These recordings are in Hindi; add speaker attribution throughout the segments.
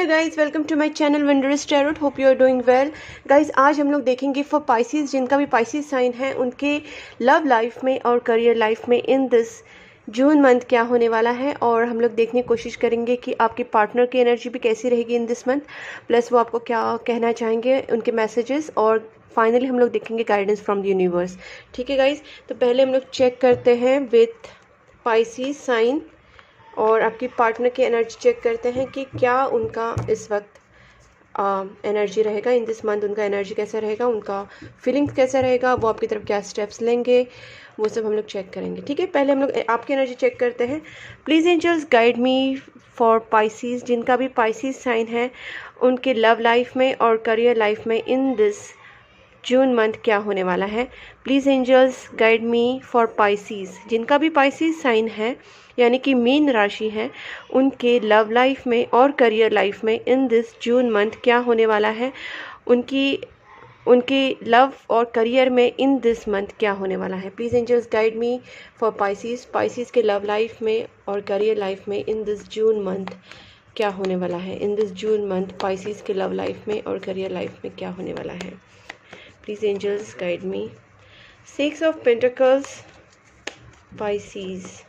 Speaker 1: Guys, welcome to my channel wondrous tarot. Hope you are doing well. Guys, आज हम लोग देखेंगे फॉर पाइसेस, जिनका भी पाइसेस साइन है, उनके लव लाइफ में और करियर लाइफ में इन दिस जून मंथ क्या होने वाला है। और हम लोग देखने की कोशिश करेंगे कि आपके पार्टनर की एनर्जी भी कैसी रहेगी इन दिस मंथ, प्लस वो आपको क्या कहना चाहेंगे, उनके मैसेजेस, और फाइनली हम लोग देखेंगे गाइडेंस फ्रॉम द यूनिवर्स। ठीक है गाइज, तो पहले हम लोग चेक करते हैं विथ पाइसेस साइन और आपकी पार्टनर की एनर्जी चेक करते हैं कि क्या उनका इस वक्त एनर्जी रहेगा इन दिस मंथ। उनका एनर्जी कैसा रहेगा, उनका फीलिंग्स कैसा रहेगा, वो आपकी तरफ क्या स्टेप्स लेंगे, वो सब हम लोग चेक करेंगे। ठीक है, पहले हम लोग आपकी एनर्जी चेक करते हैं। Please angels guide me for Pisces, जिनका भी पाइसेस साइन है, उनके लव लाइफ में और करियर लाइफ में इन दिस जून मंथ क्या होने वाला है। Please angels guide me for Pisces, जिनका भी पाइसेस साइन है यानी कि मीन राशि है, उनके लव लाइफ में और करियर लाइफ में इन दिस जून मंथ क्या होने वाला है। उनकी लव और करियर में इन दिस मंथ क्या होने वाला है। Please angels guide me for Pisces के लव लाइफ में और करियर लाइफ में इन दिस जून मंथ क्या होने वाला है। In this June month Pisces के लव लाइफ में और करियर लाइफ में क्या होने वाला है। Please angels guide me. 6 of pentacles, Pisces,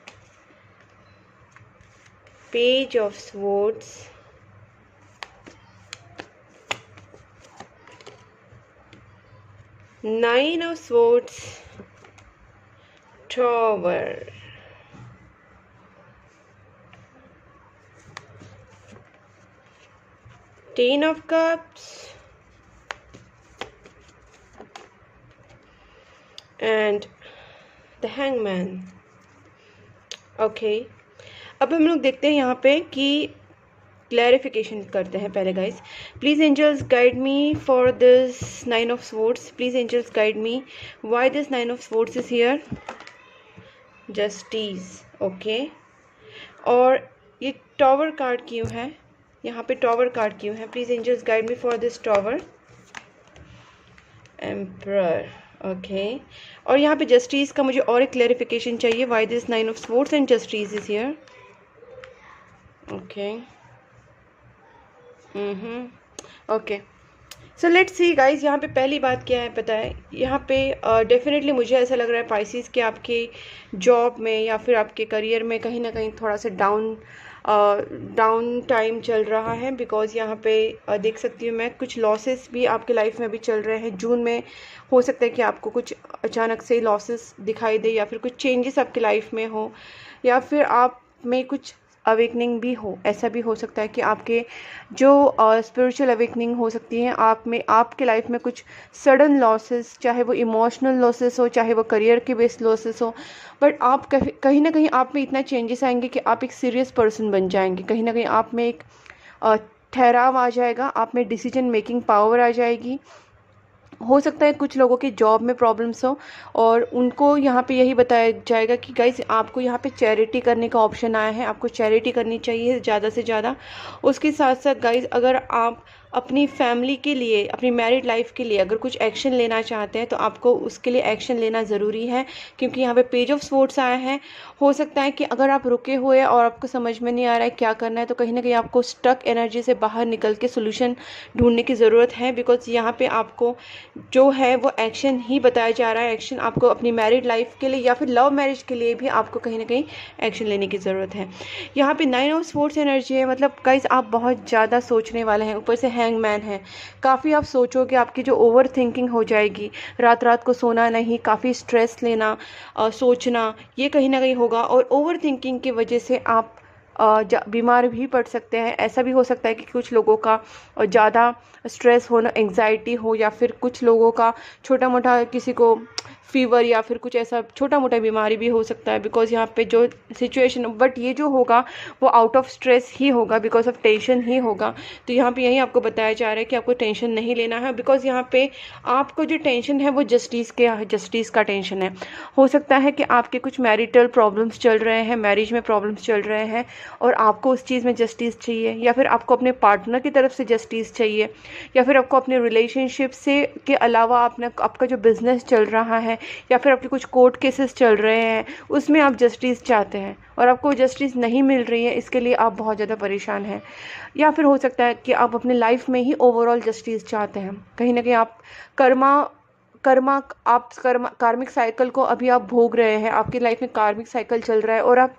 Speaker 1: Page of Swords, Nine of Swords, Tower, Ten of Cups, and the Hangman. Okay. अब हम लोग देखते हैं यहाँ पे कि क्लैरिफिकेशन करते हैं पहले guys. Please angels guide me for this nine of swords. Please angels guide me why this nine of swords is here. Justice, okay. और ये टॉवर कार्ड क्यों है, यहाँ पे टॉवर कार्ड क्यों है। Please angels guide me for this tower. Emperor, okay. और यहाँ पे जस्टिस का मुझे और एक क्लैरिफिकेशन चाहिए, why this nine of swords and justice is here. Okay, okay, so let's see guys. यहाँ पे पहली बात क्या है पता है, यहाँ पे डेफिनेटली मुझे ऐसा लग रहा है पाइसेस के आपके जॉब में या फिर आपके करियर में कहीं ना कहीं थोड़ा सा डाउन टाइम चल रहा है। बिकॉज यहाँ पे देख सकती हूँ मैं, कुछ लॉसेस भी आपके लाइफ में भी चल रहे हैं। जून में हो सकता है कि आपको कुछ अचानक से लॉसेस दिखाई दे, या फिर कुछ चेंजेस आपके लाइफ में हो, या फिर आप में कुछ अवेकनिंग भी हो। ऐसा भी हो सकता है कि आपके जो स्पिरिचुअल अवेकनिंग हो सकती है आप में, आपके लाइफ में कुछ सडन लॉसेस, चाहे वो इमोशनल लॉसेस हो, चाहे वो करियर के बेस्ड लॉसेस हो, बट आप कहीं ना कहीं आप में इतना चेंजेस आएंगे कि आप एक सीरियस पर्सन बन जाएंगे। कहीं ना कहीं आप में एक ठहराव आ जाएगा, आप में डिसीजन मेकिंग पावर आ जाएगी। हो सकता है कुछ लोगों के जॉब में प्रॉब्लम्स हो और उनको यहाँ पे यही बताया जाएगा कि गाइस आपको यहाँ पे चैरिटी करने का ऑप्शन आया है, आपको चैरिटी करनी चाहिए ज़्यादा से ज़्यादा। उसके साथ साथ गाइस, अगर आप अपनी फैमिली के लिए, अपनी मैरिड लाइफ के लिए अगर कुछ एक्शन लेना चाहते हैं तो आपको उसके लिए एक्शन लेना ज़रूरी है, क्योंकि यहाँ पे पेज ऑफ स्वॉर्ड्स आया है। हो सकता है कि अगर आप रुके हुए और आपको समझ में नहीं आ रहा है क्या करना है, तो कहीं ना कहीं आपको स्टक एनर्जी से बाहर निकल के सोल्यूशन ढूंढने की ज़रूरत है। बिकॉज यहाँ पे आपको जो है वो एक्शन ही बताया जा रहा है। एक्शन आपको अपनी मैरिड लाइफ के लिए या फिर लव मैरिज के लिए भी आपको कहीं ना कहीं एक्शन लेने की ज़रूरत है। यहाँ पे नाइन ऑफ स्वॉर्ड्स एनर्जी है, मतलब गाइस आप बहुत ज़्यादा सोचने वाले हैं। ऊपर से हैंगमैन है, काफ़ी आप सोचोगे, आपकी जो ओवर थिंकिंग हो जाएगी, रात रात को सोना नहीं, काफ़ी स्ट्रेस लेना, सोचना, ये कहीं ना कहीं होगा। और ओवर थिंकिंग की वजह से आप बीमार भी पड़ सकते हैं। ऐसा भी हो सकता है कि कुछ लोगों का ज़्यादा स्ट्रेस होना, एंग्जाइटी हो, या फिर कुछ लोगों का छोटा मोटा, किसी को फीवर या फिर कुछ ऐसा छोटा मोटा बीमारी भी हो सकता है। बिकॉज यहाँ पे जो सिचुएशन, बट ये जो होगा वो आउट ऑफ स्ट्रेस ही होगा, बिकॉज ऑफ टेंशन ही होगा। तो यहाँ पे यही आपको बताया जा रहा है कि आपको टेंशन नहीं लेना है। बिकॉज यहाँ पे आपको जो टेंशन है वो जस्टिस का टेंशन है। हो सकता है कि आपके कुछ मैरिटल प्रॉब्लम्स चल रहे हैं, मैरिज में प्रॉब्लम्स चल रहे हैं, और आपको उस चीज़ में जस्टिस चाहिए, या फिर आपको अपने पार्टनर की तरफ से जस्टिस चाहिए, या फिर आपको अपने रिलेशनशिप से के अलावा आपका जो बिजनेस चल रहा है या फिर आपके कुछ कोर्ट केसेस चल रहे हैं, उसमें आप जस्टिस चाहते हैं और आपको जस्टिस नहीं मिल रही है, इसके लिए आप बहुत ज़्यादा परेशान हैं। या फिर हो सकता है कि आप अपने लाइफ में ही ओवरऑल जस्टिस चाहते हैं। कहीं ना कहीं आप कर्मा कर्मा आप कार्मिक साइकिल को अभी आप भोग रहे हैं, आपकी लाइफ में कार्मिक साइकिल चल रहा है और आप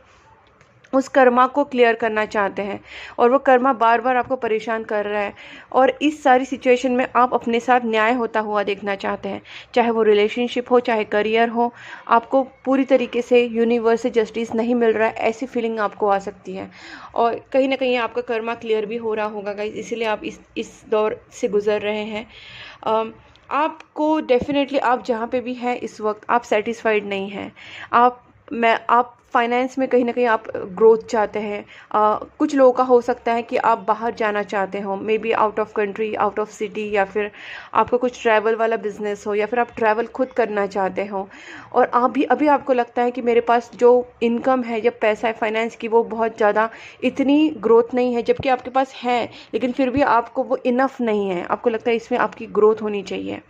Speaker 1: उस कर्मा को क्लियर करना चाहते हैं और वो कर्मा बार बार आपको परेशान कर रहा है और इस सारी सिचुएशन में आप अपने साथ न्याय होता हुआ देखना चाहते हैं, चाहे वो रिलेशनशिप हो चाहे करियर हो। आपको पूरी तरीके से यूनिवर्स से जस्टिस नहीं मिल रहा है, ऐसी फीलिंग आपको आ सकती है और कहीं ना कहीं आपका कर्मा क्लियर भी हो रहा होगा गाइस, इसीलिए आप इस दौर से गुजर रहे हैं। आपको डेफिनेटली आप जहाँ पे भी हैं इस वक्त आप सेटिस्फाइड नहीं हैं। आप फाइनेंस में कहीं ना कहीं आप ग्रोथ चाहते हैं। कुछ लोगों का हो सकता है कि आप बाहर जाना चाहते हो, may be out of country, out of city, या फिर आपको कुछ ट्रैवल वाला बिजनेस हो या फिर आप ट्रैवल खुद करना चाहते हो और अभी आपको लगता है कि मेरे पास जो इनकम है या पैसा है फाइनेंस की वो बहुत ज़्यादा इतनी ग्रोथ नहीं है, जबकि आपके पास है लेकिन फिर भी आपको वो इनफ नहीं है। आपको लगता है इसमें आपकी ग्रोथ होनी चाहिए।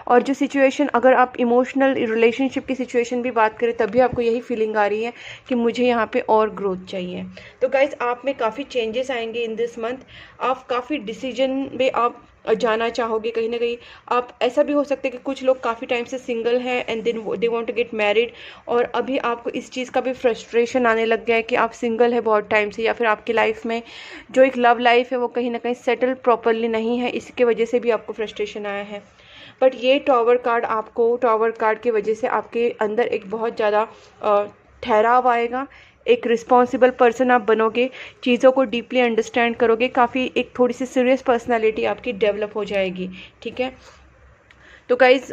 Speaker 1: और जो सिचुएशन, अगर आप इमोशनल रिलेशनशिप की सिचुएशन भी बात करें तब भी आपको यही फीलिंग आ रही है कि मुझे यहाँ पे और ग्रोथ चाहिए। तो गाइज आप में काफ़ी चेंजेस आएंगे इन दिस मंथ। आप काफ़ी डिसीजन में आप जाना चाहोगे। कहीं ना कहीं आप, ऐसा भी हो सकता है कि कुछ लोग काफ़ी टाइम से सिंगल हैं and then they want to get married और अभी आपको इस चीज़ का भी फ्रस्ट्रेशन आने लग गया है कि आप सिंगल है बहुत टाइम से, या फिर आपकी लाइफ में जो एक लव लाइफ है वो कहीं ना कहीं सेटल प्रॉपरली नहीं है, इसकी वजह से भी आपको फ्रस्ट्रेशन आया है। बट ये टावर कार्ड की वजह से आपके अंदर एक बहुत ज़्यादा ठहराव आएगा, एक रिस्पॉन्सिबल पर्सन आप बनोगे, चीज़ों को डीपली अंडरस्टैंड करोगे, काफ़ी एक थोड़ी सी सीरियस पर्सनालिटी आपकी डेवलप हो जाएगी। ठीक है, तो गाइज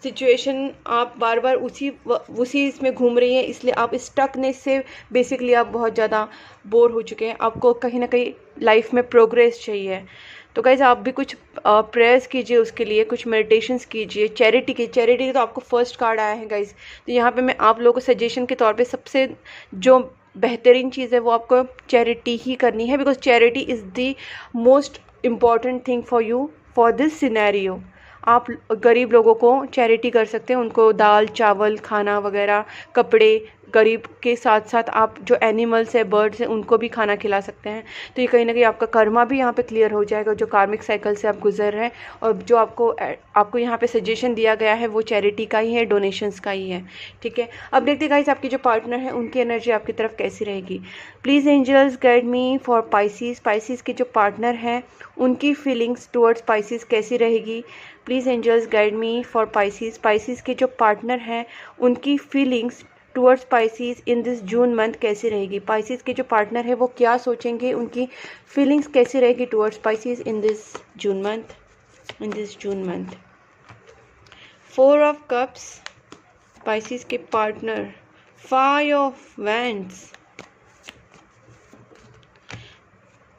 Speaker 1: सिचुएशन आप बार बार उसी इसमें घूम रही हैं, इसलिए आप स्टकनेस से बेसिकली आप बहुत ज़्यादा बोर हो चुके हैं। आपको कहीं ना कहीं लाइफ में प्रोग्रेस चाहिए। तो गाइज आप भी कुछ प्रेयर्स कीजिए, उसके लिए कुछ मेडिटेशंस कीजिए। चैरिटी तो आपको फर्स्ट कार्ड आया है गाइज, तो यहाँ पे मैं आप लोगों को सजेशन के तौर पे सबसे जो बेहतरीन चीज़ है वो आपको चैरिटी ही करनी है, because charity is the most important thing for you for this scenario. आप गरीब लोगों को चैरिटी कर सकते हैं, उनको दाल चावल खाना वगैरह कपड़े, गरीब के साथ साथ आप जो एनिमल्स है बर्ड्स हैं उनको भी खाना खिला सकते हैं। तो ये कहीं ना कहीं आपका कर्मा भी यहाँ पे क्लियर हो जाएगा, जो कार्मिक साइकिल से आप गुजर रहे हैं। और जो आपको यहाँ पे सजेशन दिया गया है वो चैरिटी का ही है, डोनेशंस का ही है। ठीक है, अब देखते गाइस आपके जो पार्टनर है उनकी एनर्जी आपकी तरफ कैसी रहेगी। Please angels guide me for Pisces के जो पार्टनर हैं उनकी फीलिंग्स टुवर्ड्स पाइसिस कैसी रहेगी। Please angels guide me for Pisces के जो पार्टनर हैं उनकी feelings towards Pisces in this June month कैसी रहेगी। पाइसिस के जो पार्टनर है वो क्या सोचेंगे, उनकी फीलिंग्स कैसी रहेगी towards Pisces in this June month. 4 of cups Pisces के partner, 5 of wands,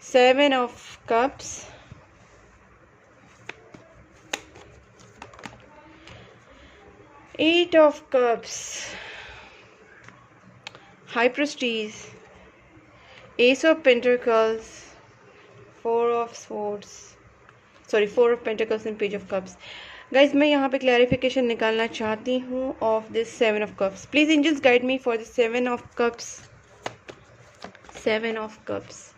Speaker 1: 7 of cups, 8 of cups, high priestess, ace of pentacles, 4 of pentacles and page of cups. Guys मैं यहाँ पे क्लैरिफिकेशन निकालना चाहती हूँ of this 7 of cups. Please angels guide me for this 7 of cups. 7 of cups,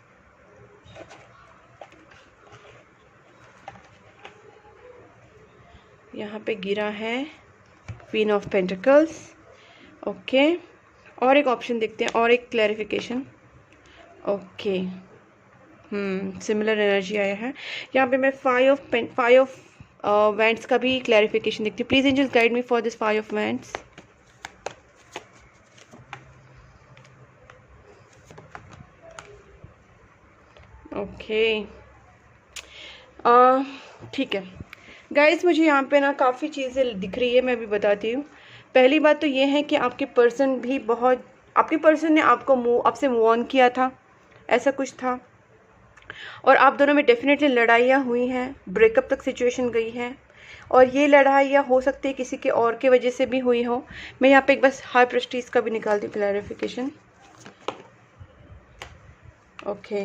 Speaker 1: यहाँ पे गिरा है क्वीन ऑफ पेंटिकल्स। ओके, और एक ऑप्शन देखते हैं, और एक क्लैरिफिकेशन। ओके, सिमिलर एनर्जी आया है यहाँ पे। मैं 5 ऑफ वैंड्स का भी क्लैरिफिकेशन देखती हूँ। Please angels guide me for this 5 of wands. Okay, ठीक है गाइस, मुझे यहाँ पे ना काफ़ी चीज़ें दिख रही है, मैं अभी बताती हूँ। पहली बात तो ये है कि आपके पर्सन ने आपसे मूव ऑन किया था, ऐसा कुछ था, और आप दोनों में डेफिनेटली लड़ाइयाँ हुई हैं, ब्रेकअप तक सिचुएशन गई है, और ये लड़ाइयाँ हो सकती है किसी के और के वजह से भी हुई हो। मैं यहाँ पे एक बस हाई प्रेस्टीज का भी निकालती हूँ क्लैरिफिकेशन। ओके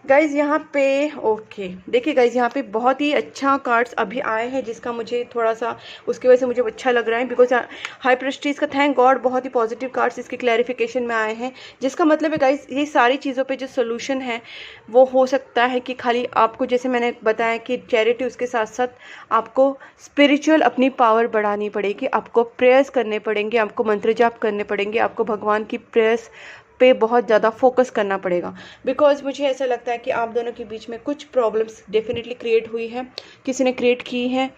Speaker 1: गाइज यहाँ पे, ओके देखिए गाइज यहाँ पे बहुत ही अच्छा कार्ड्स अभी आए हैं, जिसका मुझे थोड़ा सा उसकी वजह से मुझे अच्छा लग रहा है, बिकॉज हाई प्रेस्टीज का थैंक गॉड बहुत ही पॉजिटिव कार्ड्स इसके क्लैरिफिकेशन में आए हैं, जिसका मतलब है गाइज ये सारी चीज़ों पे जो सोल्यूशन है वो हो सकता है कि खाली आपको, जैसे मैंने बताया कि चैरिटी, उसके साथ साथ आपको स्पिरिचुअल अपनी पावर बढ़ानी पड़ेगी, आपको प्रेयर्स करने पड़ेंगे, आपको मंत्र जाप करने पड़ेंगे, आपको भगवान की प्रेयर्स पे बहुत ज़्यादा फोकस करना पड़ेगा। बिकॉज मुझे ऐसा लगता है कि आप दोनों के बीच में कुछ प्रॉब्लम्स डेफिनेटली क्रिएट हुई है, किसी ने क्रिएट की है।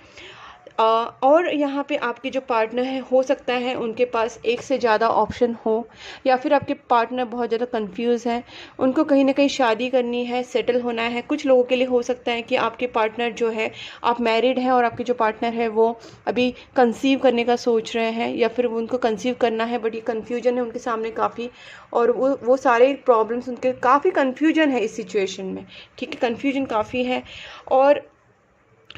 Speaker 1: और यहाँ पे आपके जो पार्टनर है, हो सकता है उनके पास एक से ज़्यादा ऑप्शन हो, या फिर आपके पार्टनर बहुत ज़्यादा कंफ्यूज हैं, उनको कहीं ना कहीं शादी करनी है, सेटल होना है। कुछ लोगों के लिए हो सकता है कि आपके पार्टनर जो है, आप मैरिड हैं और आपके जो पार्टनर है वो अभी कंसीव करने का सोच रहे हैं, या फिर उनको कंसीव करना है बट ये कन्फ्यूजन है उनके सामने काफ़ी, और वो सारे प्रॉब्लम्स उनके, काफ़ी कन्फ्यूजन है इस सिचुएशन में, ठीक है, कन्फ्यूजन काफ़ी है। और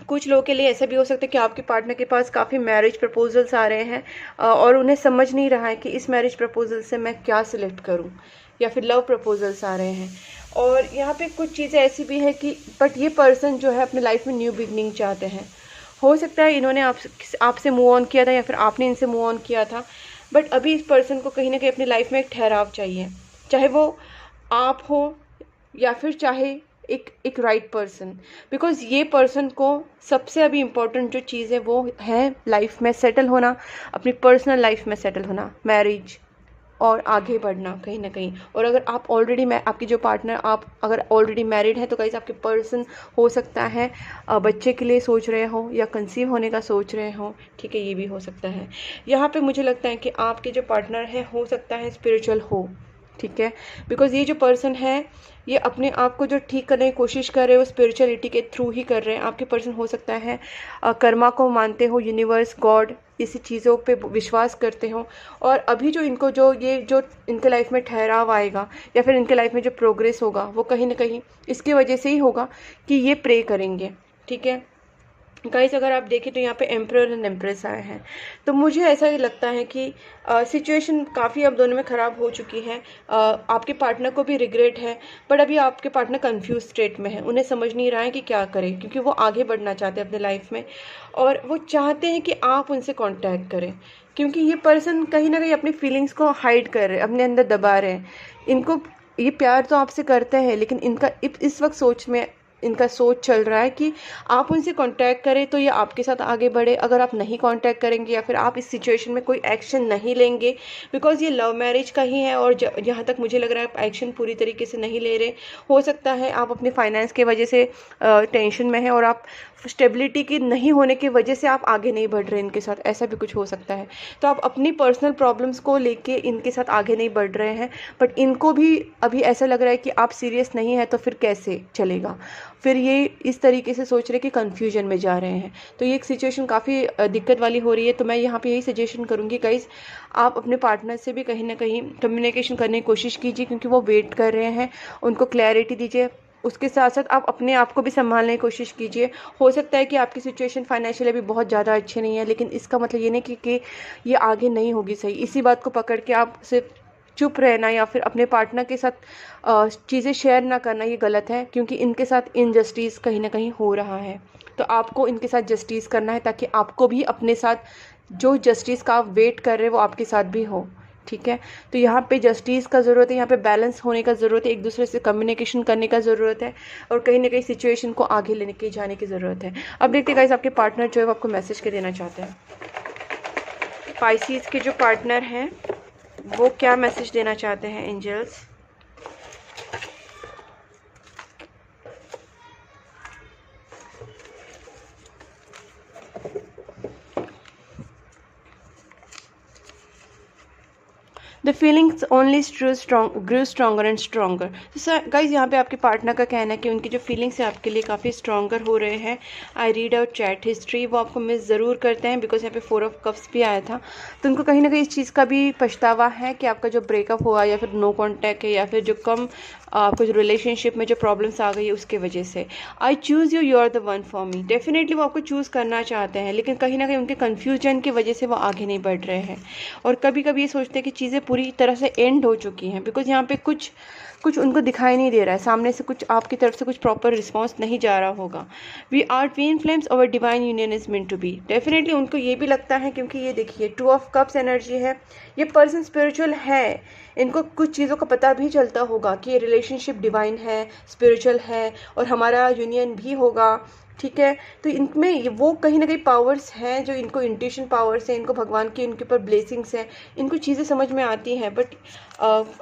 Speaker 1: कुछ लोगों के लिए ऐसा भी हो सकता है कि आपके पार्टनर के पास काफ़ी मैरिज प्रपोजल्स आ रहे हैं, और उन्हें समझ नहीं रहा है कि इस मैरिज प्रपोजल से मैं क्या सिलेक्ट करूं, या फिर लव प्रपोजल्स आ रहे हैं। और यहाँ पे कुछ चीज़ें ऐसी भी है कि बट ये पर्सन जो है अपने लाइफ में न्यू बिगनिंग चाहते हैं। हो सकता है इन्होंने आपसे मूव ऑन किया था, या फिर आपने इनसे मूव ऑन किया था, बट अभी इस पर्सन को कहीं ना कहीं अपनी लाइफ में एक ठहराव चाहिए, चाहे वो आप हो या फिर चाहे एक राइट पर्सन। बिकॉज ये पर्सन को सबसे अभी इम्पोर्टेंट जो चीज़ है वो है लाइफ में सेटल होना, अपनी पर्सनल लाइफ में सेटल होना, मैरिज और आगे बढ़ना कहीं ना कहीं। और अगर आप ऑलरेडी, आपकी जो पार्टनर, आप अगर ऑलरेडी मैरिड है तो गाइस आपके पर्सन हो सकता है बच्चे के लिए सोच रहे हो या कंसीव होने का सोच रहे हो, ठीक है, ये भी हो सकता है। यहाँ पे मुझे लगता है कि आपके जो पार्टनर है हो सकता है स्पिरिचुअल हो, ठीक है, बिकॉज ये जो पर्सन है ये अपने आप को जो ठीक करने की कोशिश कर रहे हो स्पिरिचुअलिटी के थ्रू ही कर रहे हैं। आपके पर्सन हो सकता है कर्मा को मानते हो, यूनिवर्स, गॉड, इसी चीज़ों पे विश्वास करते हो। और अभी जो इनको जो इनके लाइफ में ठहराव आएगा या फिर इनके लाइफ में जो प्रोग्रेस होगा वो कहीं ना कहीं इसकी वजह से ही होगा कि ये प्रे करेंगे, ठीक है। गाइस अगर आप देखें तो यहाँ पे एम्परर एंड एम्प्रेस आए हैं, तो मुझे ऐसा ही लगता है कि सिचुएशन काफ़ी अब दोनों में ख़राब हो चुकी है। आपके पार्टनर को भी रिग्रेट है, बट अभी आपके पार्टनर कंफ्यूज स्टेट में है, उन्हें समझ नहीं रहा है कि क्या करें, क्योंकि वो आगे बढ़ना चाहते हैं अपने लाइफ में, और वो चाहते हैं कि आप उनसे कॉन्टैक्ट करें, क्योंकि ये पर्सन कहीं ना कहीं अपनी फीलिंग्स को हाइड कर रहे हैं, अपने अंदर दबा रहे हैं। इनको ये प्यार तो आपसे करते हैं, लेकिन इनका इस वक्त इनका सोच चल रहा है कि आप उनसे कांटेक्ट करें तो ये आपके साथ आगे बढ़े। अगर आप नहीं कांटेक्ट करेंगे या फिर आप इस सिचुएशन में कोई एक्शन नहीं लेंगे, बिकॉज ये लव मैरिज का ही है, और जहाँ तक मुझे लग रहा है आप एक्शन पूरी तरीके से नहीं ले रहे। हो सकता है आप अपने फाइनेंस के वजह से टेंशन में है, और आप स्टेबिलिटी की नहीं होने की वजह से आप आगे नहीं बढ़ रहे इनके साथ, ऐसा भी कुछ हो सकता है। तो आप अपनी पर्सनल प्रॉब्लम्स को लेके इनके साथ आगे नहीं बढ़ रहे हैं, बट इनको भी अभी ऐसा लग रहा है कि आप सीरियस नहीं है तो फिर कैसे चलेगा। फिर ये इस तरीके से सोच रहे कि कन्फ्यूजन में जा रहे हैं, तो ये एक सिचुएशन काफ़ी दिक्कत वाली हो रही है। तो मैं यहाँ पे यही सजेशन करूँगी गाइस, आप अपने पार्टनर से भी कहीं ना कहीं कम्युनिकेशन करने की कोशिश कीजिए, क्योंकि वो वेट कर रहे हैं, उनको क्लैरिटी दीजिए। उसके साथ साथ आप अपने आप को भी संभालने की कोशिश कीजिए। हो सकता है कि आपकी सिचुएशन फाइनेंशियली अभी बहुत ज़्यादा अच्छी नहीं है, लेकिन इसका मतलब ये नहीं कि ये आगे नहीं होगी सही। इसी बात को पकड़ के आप सिर्फ चुप रहना या फिर अपने पार्टनर के साथ चीज़ें शेयर ना करना, ये गलत है, क्योंकि इनके साथ इनजस्टिस कहीं ना कहीं हो रहा है। तो आपको इनके साथ जस्टिस करना है, ताकि आपको भी अपने साथ जो जस्टिस का आप वेट कर रहे हो वो आपके साथ भी हो, ठीक है। तो यहाँ पे जस्टिस का ज़रूरत है, यहाँ पे बैलेंस होने का ज़रूरत है, एक दूसरे से कम्युनिकेशन करने का ज़रूरत है, और कहीं ना कहीं सिचुएशन को आगे लेने के जाने की ज़रूरत है। अब देखते हैं गाइस आपके पार्टनर जो है वो आपको मैसेज क्या देना चाहते हैं। पाइसेस के जो पार्टनर हैं वो क्या मैसेज देना चाहते हैं angels. The feelings only grow stronger and stronger. तो गाइज यहाँ पे आपके पार्टनर का कहना है कि उनकी जो फीलिंग्स है आपके लिए काफ़ी स्ट्रॉन्गर हो रहे हैं। I read out chat history, वो आपको मिस ज़रूर करते हैं, बिकॉज यहाँ पे 4 ऑफ कप्स भी आया था। तो उनको कहीं ना कहीं इस चीज़ का भी पछतावा है कि आपका जो ब्रेकअप हुआ या फिर नो कॉन्टैक्ट है, या फिर जो कम आपको जो रिलेशनशिप में जो प्रॉब्लम्स आ गई है उसके वजह से। I choose you, you are the one for me. Definitely वो आपको चूज़ करना चाहते हैं, लेकिन कहीं ना कहीं उनके कन्फ्यूजन की वजह से वो आगे नहीं बढ़ रहे हैं। और कभी कभी ये सोचते हैं कि चीज़ें पूरी तरह से एंड हो चुकी हैं, बिकॉज यहाँ पे कुछ कुछ उनको दिखाई नहीं दे रहा है, सामने से कुछ आपकी तरफ से कुछ प्रॉपर रिस्पॉन्स नहीं जा रहा होगा। We are twin flames, our divine union is mean to be. Definitely उनको ये भी लगता है, क्योंकि ये देखिए 2 ऑफ कप्स एनर्जी है, ये पर्सन स्पिरिचुअल है। इनको कुछ चीज़ों का पता भी चलता होगा कि ये रिलेशनशिप डिवाइन है, स्पिरिचुअल है, और हमारा यूनियन भी होगा, ठीक है। तो इनमें वो कहीं ना कहीं पावर्स हैं, जो इनको इंट्यूशन पावर्स हैं, इनको भगवान की उनके ऊपर ब्लेसिंग्स हैं, इनको चीज़ें समझ में आती हैं। बट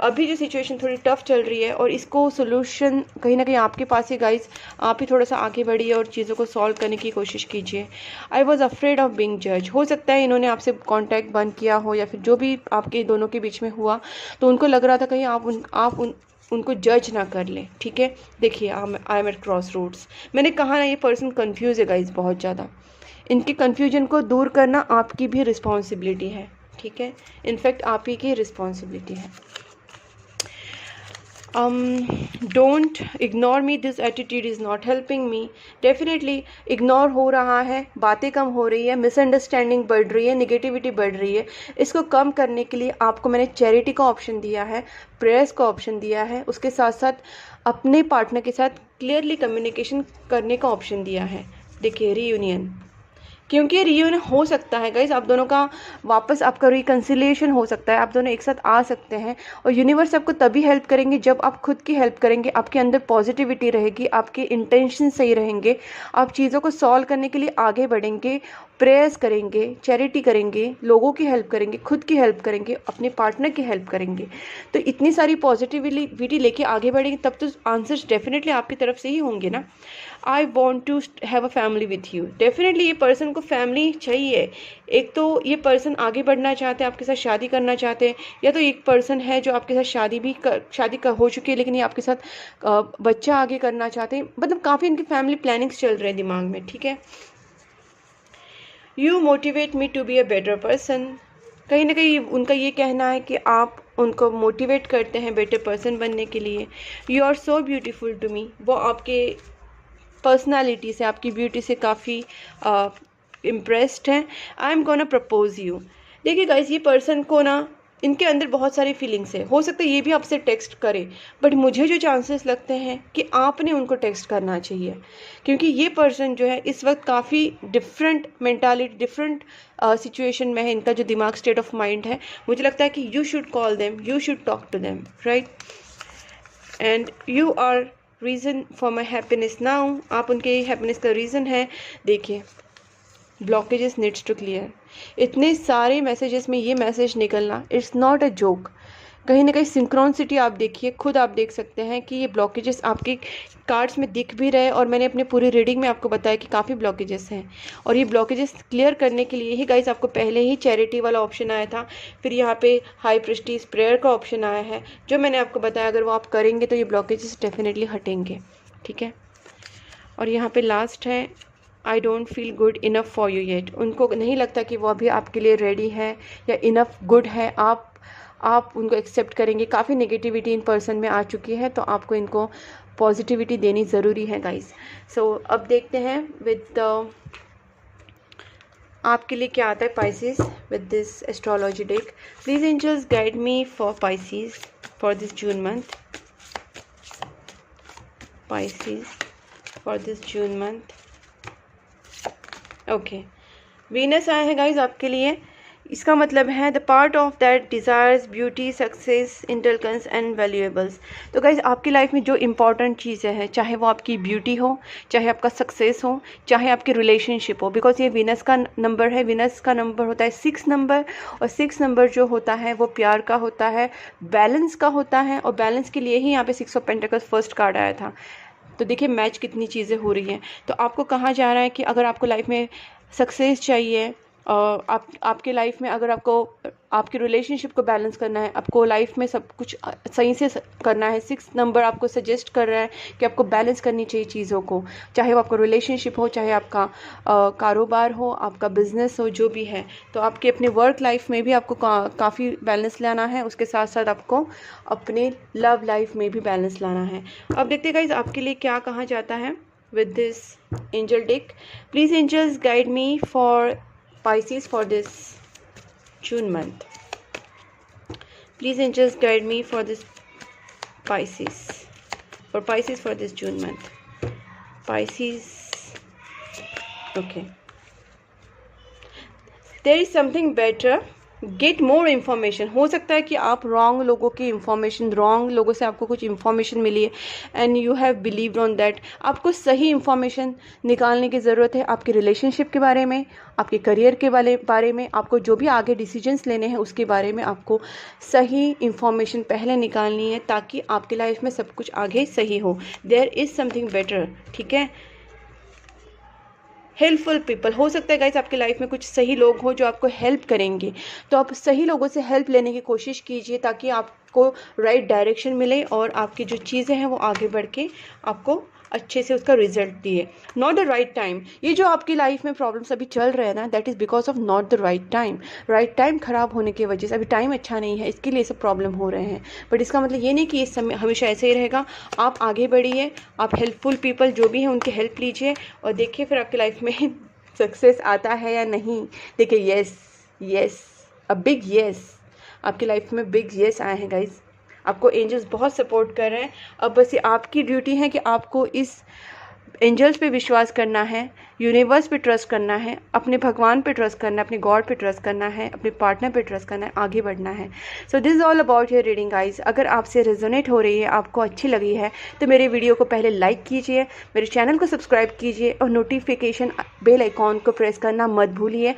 Speaker 1: अभी जो सिचुएशन थोड़ी टफ चल रही है, और इसको सोल्यूशन कहीं ना कहीं आपके पास ही गाइज, आप ही थोड़ा सा आगे बढ़िए और चीज़ों को सॉल्व करने की कोशिश कीजिए। I was afraid of being जज। हो सकता है इन्होंने आपसे कॉन्टैक्ट बंद किया हो, या फिर जो भी आपके दोनों के बीच में हुआ, तो उनको लग रहा था कहीं आप उनको जज ना कर ले, ठीक है। देखिए I am at crossroads. मैंने कहा ना, ये पर्सन कंफ्यूज है गाइज बहुत ज़्यादा। इनके कंफ्यूजन को दूर करना आपकी भी रिस्पॉन्सिबिलिटी है, ठीक है। इनफैक्ट आप ही की रिस्पॉन्सिबिलिटी है। Don't ignore me, this attitude is not helping me. Definitely ignore हो रहा है, बातें कम हो रही है, मिसअंडरस्टैंडिंग बढ़ रही है, निगेटिविटी बढ़ रही है। इसको कम करने के लिए आपको मैंने चैरिटी का ऑप्शन दिया है, प्रेयर्स का ऑप्शन दिया है, उसके साथ साथ अपने पार्टनर के साथ क्लियरली कम्युनिकेशन करने का ऑप्शन दिया है। देखिए रीयूनियन, क्योंकि रियूनियन हो सकता है गाइज, आप दोनों का वापस आपका रिकन्सिलिएशन हो सकता है, आप दोनों एक साथ आ सकते हैं। और यूनिवर्स आपको तभी हेल्प करेंगे जब आप खुद की हेल्प करेंगे, आपके अंदर पॉजिटिविटी रहेगी, आपके इंटेंशन सही रहेंगे, आप चीज़ों को सॉल्व करने के लिए आगे बढ़ेंगे, प्रेयर्स करेंगे, चैरिटी करेंगे, लोगों की हेल्प करेंगे, खुद की हेल्प करेंगे, अपने पार्टनर की हेल्प करेंगे। तो इतनी सारी पॉजिटिविटी लेके आगे बढ़ेंगे, तब तो आंसर्स डेफिनेटली आपकी तरफ से ही होंगे ना। I want to have a family with you. Definitely ये पर्सन को फैमिली चाहिए। एक तो ये पर्सन आगे बढ़ना चाहते हैं, आपके साथ शादी करना चाहते हैं, या तो एक पर्सन है जो आपके साथ शादी हो चुकी है, लेकिन ये आपके साथ बच्चा आगे करना चाहते हैं। मतलब काफ़ी इनकी फैमिली प्लानिंग्स चल रहे हैं दिमाग में, ठीक है। You motivate me to be a better person. कहीं ना कहीं उनका ये कहना है कि आप उनको मोटिवेट करते हैं बेटर पर्सन बनने के लिए। You are so beautiful to me. वो आपके पर्सनालिटी से, आपकी ब्यूटी से काफ़ी इम्प्रेस्ड हैं। I am gonna propose you. देखिए गाइस, ये पर्सन को ना, इनके अंदर बहुत सारी फीलिंग्स है। हो सकता है ये भी आपसे टेक्स्ट करे, बट मुझे जो चांसेस लगते हैं कि आपने उनको टेक्स्ट करना चाहिए, क्योंकि ये पर्सन जो है इस वक्त काफ़ी डिफरेंट मेंटालिटी, डिफरेंट सिचुएशन में है। इनका जो दिमाग, स्टेट ऑफ माइंड है, मुझे लगता है कि you should call them, you should talk to them, right. And you are reason for my happiness now. आप उनके हैप्पीनेस का रीज़न है। देखिए, ब्लॉकेजेस नीड्स टू क्लियर। इतने सारे मैसेजेस में ये मैसेज निकलना, इट्स नॉट अ जोक। कहीं ना कहीं सिंक्रोनिसिटी आप देखिए, खुद आप देख सकते हैं कि ये ब्लॉकेजेस आपके कार्ड्स में दिख भी रहे, और मैंने अपनी पूरी रीडिंग में आपको बताया कि काफ़ी ब्लॉकेजेस हैं। और ये ब्लॉकेजेस क्लियर करने के लिए ही गाइस आपको पहले ही चैरिटी वाला ऑप्शन आया था, फिर यहाँ पे हाई प्रेस्टीज प्रेयर का ऑप्शन आया है, जो मैंने आपको बताया अगर वो आप करेंगे तो ये ब्लॉकेजेस डेफिनेटली हटेंगे, ठीक है। और यहाँ पे लास्ट है, I don't feel good enough for you yet. उनको नहीं लगता कि वो अभी आपके लिए रेडी है या इनफ गुड है। आप उनको एक्सेप्ट करेंगे। काफ़ी नेगेटिविटी इन पर्सन में आ चुकी है, तो आपको इनको पॉजिटिविटी देनी ज़रूरी है गाइस। सो अब देखते हैं विद आपके लिए क्या आता है Pisces with this astrology deck. Please angels guide me for Pisces for this June month. Pisces for this June month. Okay, Venus आए हैं गाइज आपके लिए। इसका मतलब है the part of that desires beauty, success, intelligence and valuables. तो गाइज आपकी लाइफ में जो इंपॉर्टेंट चीज़ें हैं, चाहे वो आपकी ब्यूटी हो, चाहे आपका सक्सेस हो, चाहे आपकी रिलेशनशिप हो, बिकॉज ये वीनस का नंबर है। वीनस का नंबर होता है 6 नंबर, और 6 नंबर जो होता है वो प्यार का होता है, बैलेंस का होता है, और बैलेंस के लिए ही यहाँ पे 6 ऑफ पेंटिकल्स फर्स्ट कार्ड आया था। तो देखिए मैच कितनी चीज़ें हो रही हैं। तो आपको कहा जा रहा है कि अगर आपको लाइफ में सक्सेस चाहिए, आपके लाइफ में अगर आपको आपकी रिलेशनशिप को बैलेंस करना है, आपको लाइफ में सब कुछ सही से करना है, 6 नंबर आपको सजेस्ट कर रहा है कि आपको बैलेंस करनी चाहिए चीज़ों को, चाहे वो आपका रिलेशनशिप हो, चाहे आपका कारोबार हो, आपका बिजनेस हो, जो भी है। तो आपके अपने वर्क लाइफ में भी आपको काफ़ी बैलेंस लाना है, उसके साथ साथ आपको अपने लव लाइफ में भी बैलेंस लाना है। अब देखते हैं गाइस आपके लिए क्या कहा जाता है with this angel deck. Please angels guide me for Pisces for this June month. Please angels guide me for this Pisces. For Pisces for this June month. Pisces. Okay. There is something better. Get more information. हो सकता है कि आप रॉन्ग लोगों की इन्फॉर्मेशन, रॉन्ग लोगों से आपको कुछ इन्फॉर्मेशन मिली है and you have believed on that. आपको सही इन्फॉर्मेशन निकालने की ज़रूरत है आपके रिलेशनशिप के बारे में, आपके करियर के बारे में, आपको जो भी आगे डिसीजंस लेने हैं उसके बारे में आपको सही इन्फॉर्मेशन पहले निकालनी है ताकि आपकी लाइफ में सब कुछ आगे सही हो। देयर इज़ समथिंग बेटर, ठीक है। हेल्पफुल पीपल, हो सकता है गाइस आपकी लाइफ में कुछ सही लोग हो जो आपको हेल्प करेंगे, तो आप सही लोगों से हेल्प लेने की कोशिश कीजिए ताकि आपको राइट डायरेक्शन मिले और आपकी जो चीज़ें हैं वो आगे बढ़ के आपको अच्छे से उसका रिजल्ट दिए। नॉट द राइट टाइम, ये जो आपकी लाइफ में प्रॉब्लम्स अभी चल रहे हैं ना, that is because of not the right time. Right time ख़राब होने की वजह से अभी टाइम अच्छा नहीं है, इसके लिए सब प्रॉब्लम हो रहे हैं। बट इसका मतलब ये नहीं कि इस समय हमेशा ऐसे ही रहेगा। आप आगे बढ़िए, आप हेल्पफुल पीपल जो भी हैं उनकी हेल्प लीजिए और देखिए फिर आपकी लाइफ में सक्सेस आता है या नहीं। देखिए येस अ बिग येस, आपकी लाइफ में बिग येस आए हैं गाइज। आपको एंजल्स बहुत सपोर्ट कर रहे हैं। अब बस ये आपकी ड्यूटी है कि आपको इस एंजल्स पे विश्वास करना है, यूनिवर्स पे ट्रस्ट करना है, अपने भगवान पे ट्रस्ट करना है, अपने गॉड पे ट्रस्ट करना है, अपने पार्टनर पे ट्रस्ट करना है, आगे बढ़ना है। So this is all about your reading guys. अगर आपसे रेजोनेट हो रही है, आपको अच्छी लगी है, तो मेरे वीडियो को पहले लाइक कीजिए, मेरे चैनल को सब्सक्राइब कीजिए और नोटिफिकेशन बेल आइकॉन को प्रेस करना मत भूलिए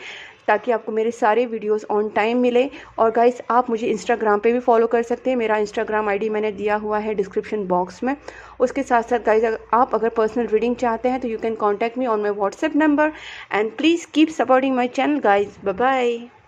Speaker 1: ताकि आपको मेरे सारे वीडियोस ऑन टाइम मिले। और गाइस आप मुझे इंस्टाग्राम पे भी फॉलो कर सकते हैं, मेरा इंस्टाग्राम आईडी मैंने दिया हुआ है डिस्क्रिप्शन बॉक्स में। उसके साथ साथ गाइस आप अगर पर्सनल रीडिंग चाहते हैं तो you can contact me on my WhatsApp number and please keep supporting my channel guys. Bye bye.